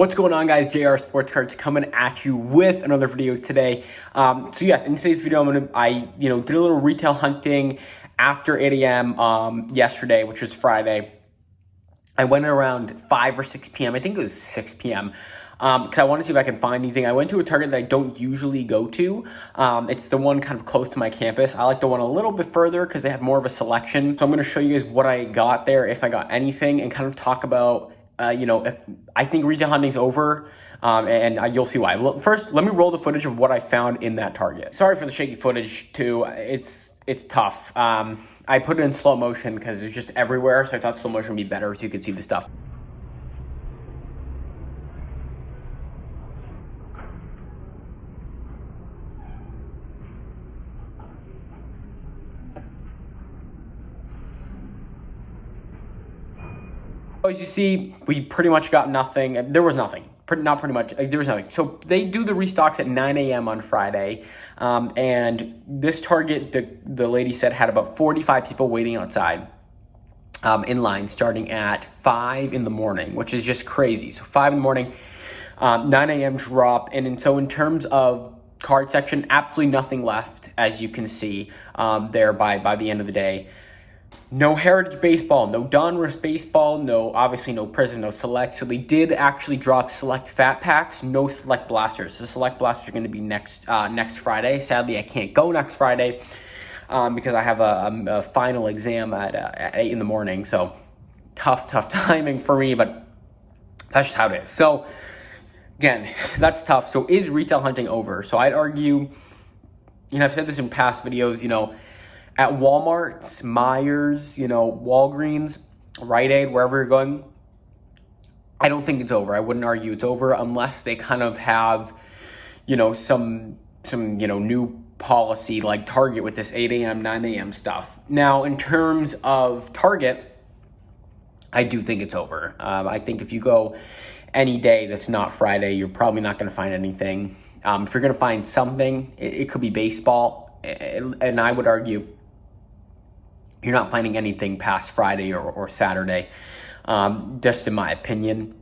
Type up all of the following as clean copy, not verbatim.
What's going on, guys? JR Sports Cards coming at you with another video today. So yes, in today's video, I did a little retail hunting after 8 a.m. Yesterday, which was Friday. I went around 5 or 6 p.m. I think it was 6 p.m. Because I want to see if I can find anything. I went to a Target that I don't usually go to. It's the one kind of close to my campus. I like the one a little bit further because they have more of a selection. So I'm going to show you guys what I got there, if I got anything, and kind of talk about if I think retail hunting's over, and you'll see why. First, let me roll the footage of what I found in that Target. Sorry for the shaky footage too. It's tough. I put it in slow motion because it's just everywhere, so I thought slow motion would be better so you could see the stuff. As you see, we pretty much got nothing. There was nothing. Not pretty much. There was nothing. So they do the restocks at 9 a.m. on Friday. And this Target, the lady said, had about 45 people waiting outside in line starting at 5 in the morning, which is just crazy. So 5 in the morning, 9 a.m. drop. And so in terms of card section, absolutely nothing left, as you can see there by the end of the day. No Heritage Baseball, no Donruss Baseball, obviously no Prism, no Select. So they did actually drop Select Fat Packs, no Select Blasters. The Select Blasters are going to be next Friday. Sadly, I can't go next Friday because I have a final exam at 8 in the morning. So tough timing for me, but that's just how it is. So again, that's tough. So is retail hunting over? So I'd argue, I've said this in past videos, at Walmart, Myers, Walgreens, Rite Aid, wherever you're going, I don't think it's over. I wouldn't argue it's over unless they kind of have, some new policy like Target with this 8 a.m., 9 a.m. stuff. Now, in terms of Target, I do think it's over. I think if you go any day that's not Friday, you're probably not going to find anything. If you're going to find something, it could be baseball, and I would argue you're not finding anything past Friday or Saturday, just in my opinion.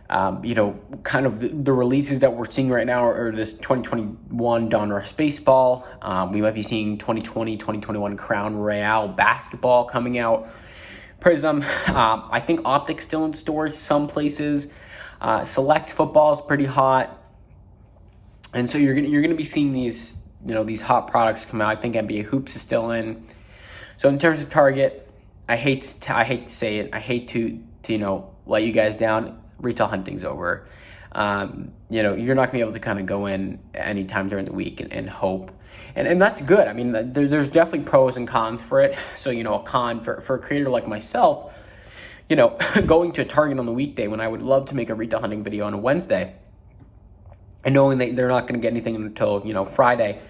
Kind of the releases that we're seeing right now are this 2021 Donruss Baseball. We might be seeing 2020, 2021 Crown Royale Basketball coming out. Prism. I think Optic's still in stores some places. Select Football is pretty hot. And so you're gonna be seeing these, these hot products come out. I think NBA Hoops is still in. So in terms of Target, I hate to say it. I hate to let you guys down. Retail hunting's over. You're not gonna be able to kind of go in anytime during the week and hope. And that's good. I mean, there's definitely pros and cons for it. So, a con for a creator like myself, going to a Target on the weekday when I would love to make a retail hunting video on a Wednesday, and knowing that they're not going to get anything until, Friday,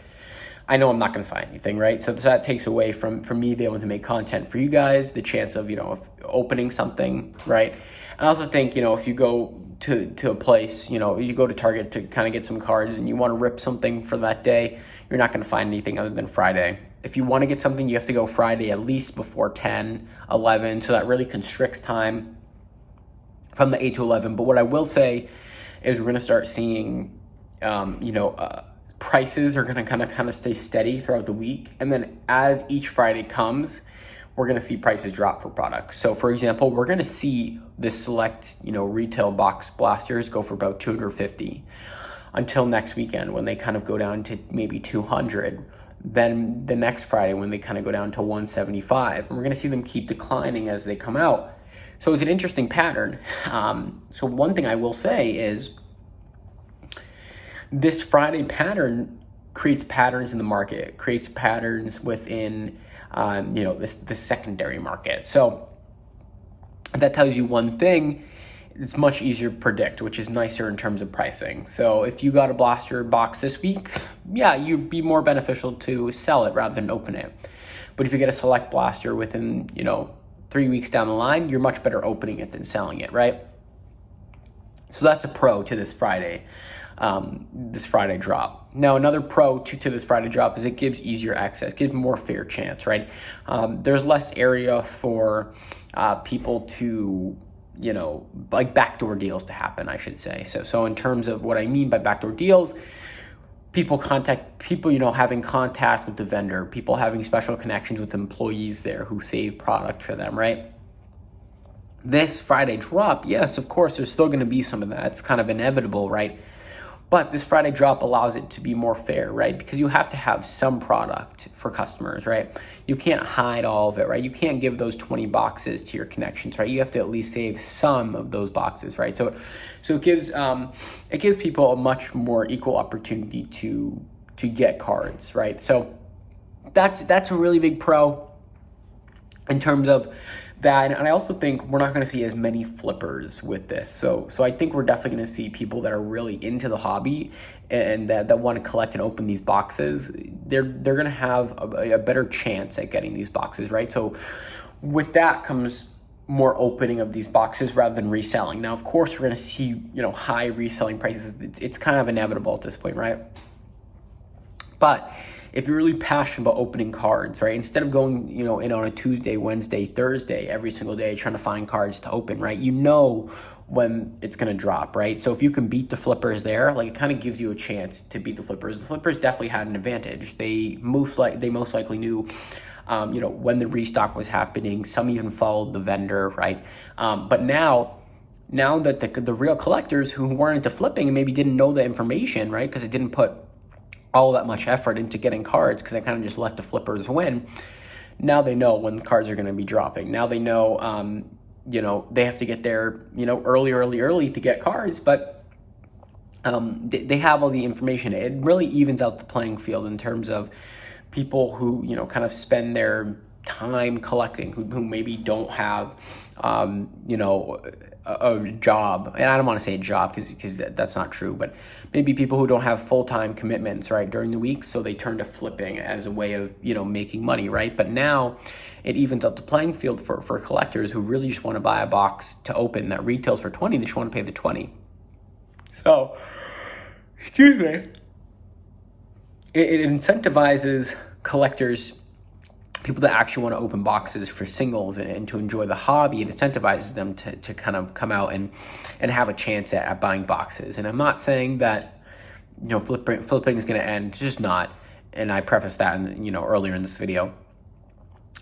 I know I'm not going to find anything, right? So that takes away from me being able to make content for you guys, the chance of, of opening something, right? And I also think, if you go to a place, you go to Target to kind of get some cards and you want to rip something for that day, you're not going to find anything other than Friday. If you want to get something, you have to go Friday at least before 10, 11, so that really constricts time from the 8 to 11. But what I will say is we're going to start seeing, prices are going to kind of stay steady throughout the week. And then as each Friday comes, we're going to see prices drop for products. So for example, we're going to see the Select, retail box blasters go for about $250 until next weekend when they kind of go down to maybe $200. Then the next Friday when they kind of go down to $175. And we're going to see them keep declining as they come out. So it's an interesting pattern. So one thing I will say is this Friday pattern creates patterns in the market, creates patterns within, the secondary market. So that tells you one thing, it's much easier to predict, which is nicer in terms of pricing. So if you got a blaster box this week, yeah, you'd be more beneficial to sell it rather than open it. But if you get a Select blaster within, 3 weeks down the line, you're much better opening it than selling it, right? So that's a pro to this Friday drop. Now, another pro to this Friday drop is it gives easier access, gives more fair chance, right? There's less area for people to like backdoor deals to happen, I should say. So in terms of what I mean by backdoor deals, people, having contact with the vendor, people having special connections with employees there who save product for them, right? This Friday drop, yes, of course, there's still going to be some of that. It's kind of inevitable, right? But this Friday drop allows it to be more fair, right? Because you have to have some product for customers, right? You can't hide all of it, right? You can't give those 20 boxes to your connections, right? You have to at least save some of those boxes, right? So it gives people a much more equal opportunity to get cards, right? So that's a really big pro in terms of that. And I also think we're not going to see as many flippers with this. So I think we're definitely going to see people that are really into the hobby and that want to collect and open these boxes. They're going to have a better chance at getting these boxes, right? So with that comes more opening of these boxes rather than reselling. Now, of course, we're going to see, high reselling prices. It's kind of inevitable at this point, right? But if you're really passionate about opening cards, right, instead of going, in on a Tuesday, Wednesday, Thursday, every single day trying to find cards to open, right, when it's going to drop, right? So if you can beat the flippers there, like, it kind of gives you a chance to beat the flippers. The flippers definitely had an advantage. They most likely knew, when the restock was happening. Some even followed the vendor, right? But now that the real collectors who weren't into flipping and maybe didn't know the information, right, because it didn't put all that much effort into getting cards, because I kind of just let the flippers win. Now they know when the cards are going to be dropping. Now they know, they have to get there, early to get cards, but they have all the information. It really evens out the playing field in terms of people who, kind of spend their time collecting, who maybe don't have, a job. And I don't want to say a job because that's not true, but maybe people who don't have full-time commitments, right, during the week, so they turn to flipping as a way of, making money, right? But now it evens up the playing field for collectors who really just want to buy a box to open that retails for $20. They just want to pay the $20. So, excuse me. It incentivizes collectors, people that actually want to open boxes for singles and to enjoy the hobby. It incentivizes them to kind of come out and have a chance at buying boxes. And I'm not saying that, flipping is going to end. It's just not. And I prefaced that earlier in this video.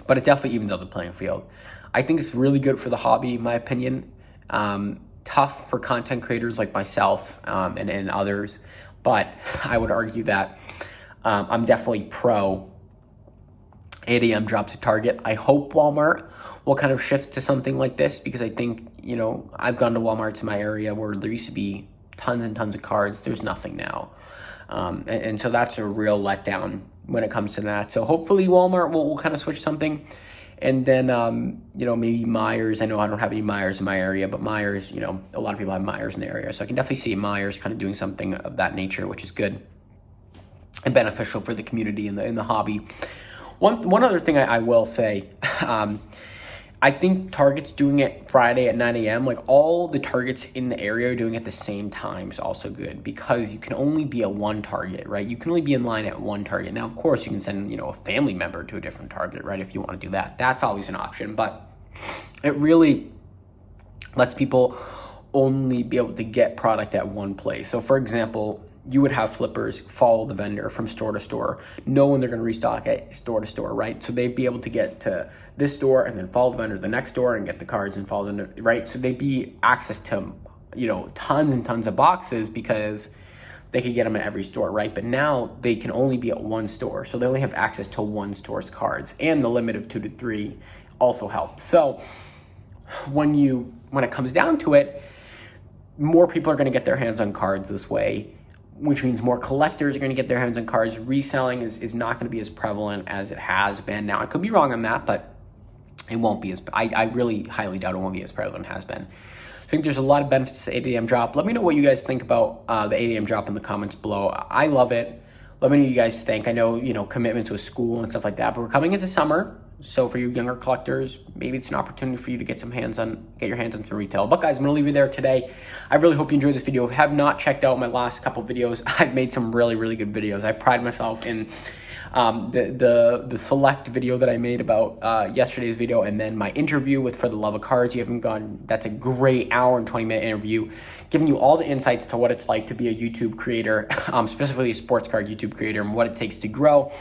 But it definitely evens out the playing field. I think it's really good for the hobby, in my opinion. Tough for content creators like myself and others. But I would argue that I'm definitely pro 8 a.m. drops at Target. I hope Walmart will kind of shift to something like this, because I think, I've gone to Walmarts in my area where there used to be tons and tons of cards. There's nothing now. And so that's a real letdown when it comes to that. So hopefully Walmart will kind of switch something. And then, maybe Myers. I know I don't have any Myers in my area, but Myers, a lot of people have Myers in the area. So I can definitely see Myers kind of doing something of that nature, which is good and beneficial for the community and the hobby. One other thing I will say, I think Target's doing it Friday at 9 a.m. Like, all the Targets in the area are doing it at the same time is also good, because you can only be at one Target, right? You can only be in line at one Target. Now, of course, you can send, a family member to a different Target, right, if you want to do that. That's always an option, but it really lets people only be able to get product at one place. So, for example, you would have flippers follow the vendor from store to store, know when they're going to restock at store to store, right? So they'd be able to get to this store and then follow the vendor to the next store and get the cards and follow them, right? So they'd be access to, tons and tons of boxes, because they could get them at every store, right? But now they can only be at one store. So they only have access to one store's cards, and the limit of 2 to 3 also helps. So when it comes down to it, more people are going to get their hands on cards this way, which means more collectors are going to get their hands on cards. Reselling is not going to be as prevalent as it has been. Now, I could be wrong on that, but it won't be I really highly doubt it won't be as prevalent as it has been. I think there's a lot of benefits to the 8 a.m. drop. Let me know what you guys think about the 8 a.m. drop in the comments below. I love it. Let me know what you guys think. I know, commitments with school and stuff like that, but we're coming into summer. So for you younger collectors, maybe it's an opportunity for you to get your hands on some retail. But guys, I'm going to leave you there today. I really hope you enjoyed this video. If you have not checked out my last couple videos, I've made some really, really good videos. I pride myself in the select video that I made about yesterday's video, and then my interview with For the Love of Cards. You haven't gone, that's a great hour and 20-minute interview, giving you all the insights to what it's like to be a YouTube creator, specifically a sports card YouTube creator, and what it takes to grow,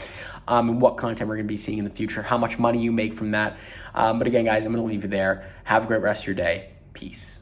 and what content we're going to be seeing in the future, how much money you make from that. But again, guys, I'm going to leave you there. Have a great rest of your day. Peace.